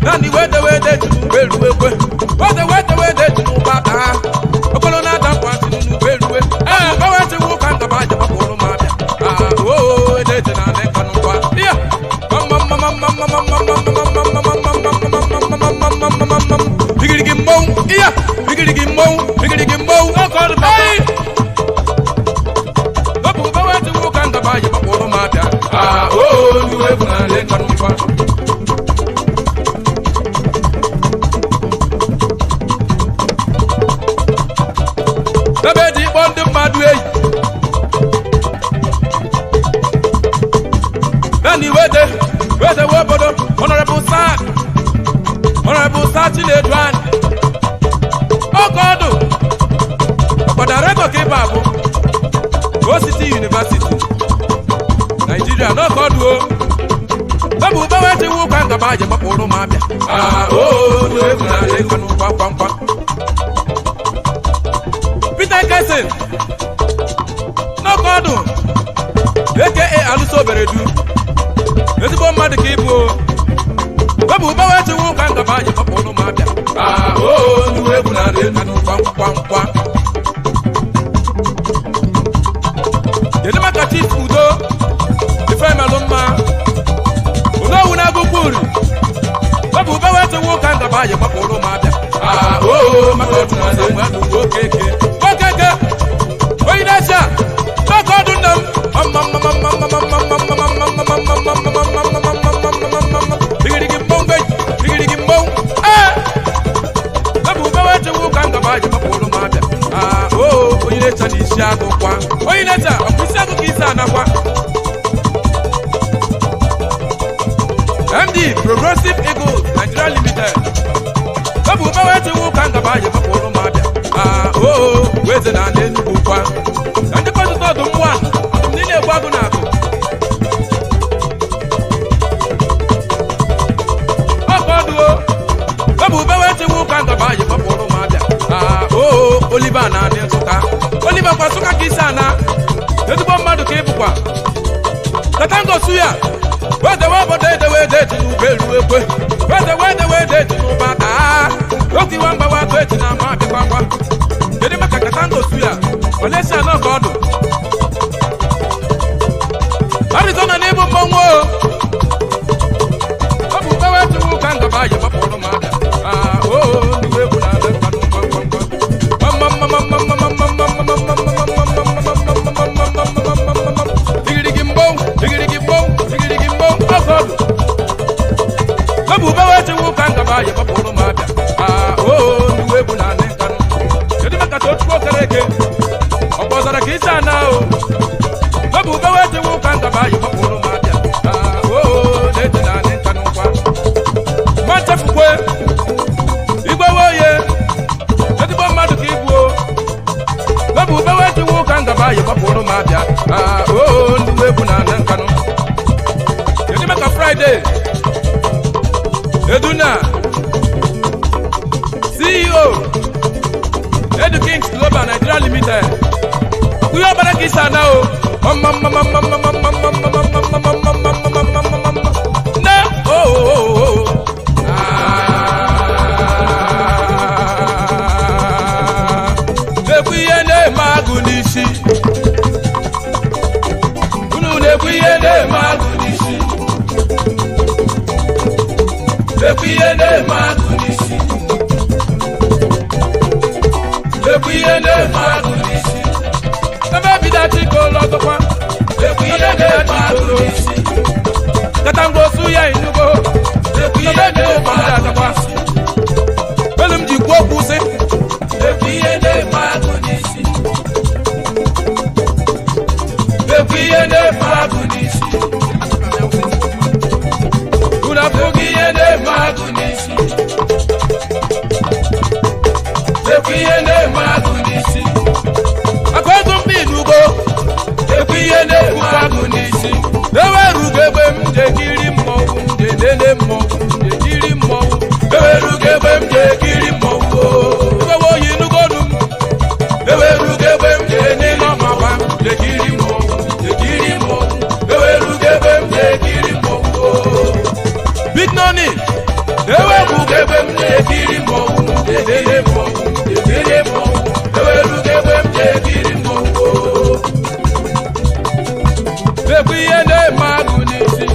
Nani wede beluwe. Wede tunubata. Okolo na dampati nunu beluwe. Bawati wukanga baje bakolo mabia. Oh, ede na nenka nukwa. Yeah. Bigirigimbo. Okolo bayi. Babu bawati wukanga baje bakolo mabia. Oh, niwe kuna nenka nukwa. Abedi bondi madwe. Nani wede wobodo. Honorable Sir Chiledwan. Oh God. Okodarego ke babu. Go City University. Nigeria no God wo. Babu bawati wo kanga baje bakoro mabia. Oh, we kuna le kanu kwa. Peter Kessin. No God. AKA Aluso Beredu. Ezigbo mmadụ ka ịbụ. Babu bawati wo kanga baje bakoro mabia. Oh, we kuna le kanu kwa. Yedema ka Chief Udo. Ife malumma. Udo wuna gukuri. Babu bawati wo kanga baje bakoro mabia. Oh, makotu na se mwa okeke. Oinasha. Bakodundam. Bigirigimbo. Babu bawati wo kanga baje bakoro mabia. Oh, oinasha ni shago kwa. Oinasha, ofisiago kisa na kwa. MD Progressive Eagles Nigeria Limited. Babu bawati wo kanga baje bakoro mabia. Oh, weze na nenu kwa. Ande kwa todo mwa. Nile gwagu nako. Okoduo. Babu bawati wo kanga baje bakoro mabia. Oh, Oliver na nensuka. Oliver kwa suka kisana. Ezigbo mmadụ ka ịbụkwa. Tatango suya. Wede tinubelu ekwe. Wede tinubata. Oki wamba watu eti na mabi kwangwa. Yedi maka Tatango suya. Malaysia no godo. Arizona neibu mongwo. Babu bawe tu kanga baye mapolo mada. Oh, niwe kuna lenka kwangwa. Digirigimbo. Babu bawe tu kanga baye mapolo mada. Oh, niwe kuna lenka. Yedi maka totu kereke. Opozara kisa nao. Babu bawe tu kanga baye mapolo mada. Oh, leti na lenka nukwa. Mata fukwe. Igwe woye. Yedi bo madu kibwo. Babu bawe tu kanga baye mapolo mada. Oh, niwe kuna lenka no. Yedi maka Friday. Eduna CEO Edu Kings Global Nigeria Limited. Kuyo barakisa nao. Na oh. Nekuyene magunishi. Unu nekuyene magunishi. Nekuyene magunishi. Kama bidati ko lotokwa. Nekuyene magunishi. Katango suya inugo. Nekuyene magunishi. Belum jikwo kuse. Nekuyene magunishi. Nekuyene magunishi. Unafugiyene magunishi. Nekuyene magunishi. Akwazumbi nugo. Nekuyene magunishi. Ewe rugebe mjekiri mmogu. Mjenene mmogu. Mjekiri mmogu. Ewe rugebe mjekiri mmogu. Ewe yinugonu. Ewe rugebe mjenene mama. Mjekiri mmogu. Mjekiri mmogu. Ewe rugebe mjekiri mmogu. Big Noni. ekiri mmọnwụ elele mmọnwụ ekiri mmọnwụ ewerugo egbe m ekiri mmọnwụ fekwu ihe na-eme agụ n'isi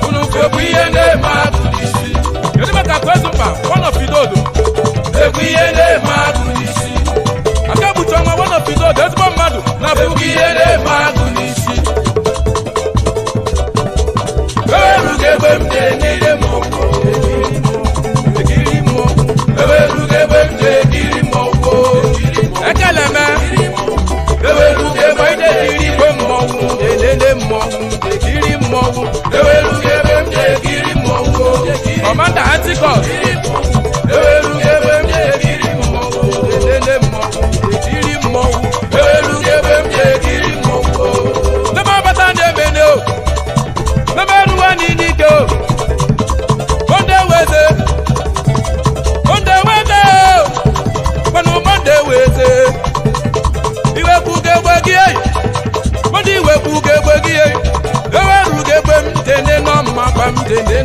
unu fekwu ihe na-eme agụ n'isi kedu maka kwezumba wọnọfidodo fekwu ihe na-eme agụ n'isi aka bucha ọnwa wọnọfidodo ezigbo mmadụ na fekwu ihe na-eme agụ n'isi ewerugo egbe m ekiri mmọnwụ ekiri mmọnwụ ewerugo egbe m ekiri mmọnwụ ekele me ewerugo egbe m ekiri igwe mmọnwụ elele mmọnwụ ekiri mmọnwụ ewerugo egbe m ekiri mmọnwụ kọmanda Antikọs ewerugo egbe m ekiri mmọnwụ elele mmọnwụ ekiri mmọnwụ ewerugo egbe m ekiri mmọnwụ n'ebe ọbata na-emene o n'ebe eruwa n'ike o onde weze kwanụ monde weze iwepụga egbe gị eyi mmadụ iwepụga egbe gị eyi ewerugo egbe m dene n'ọmma gba m dene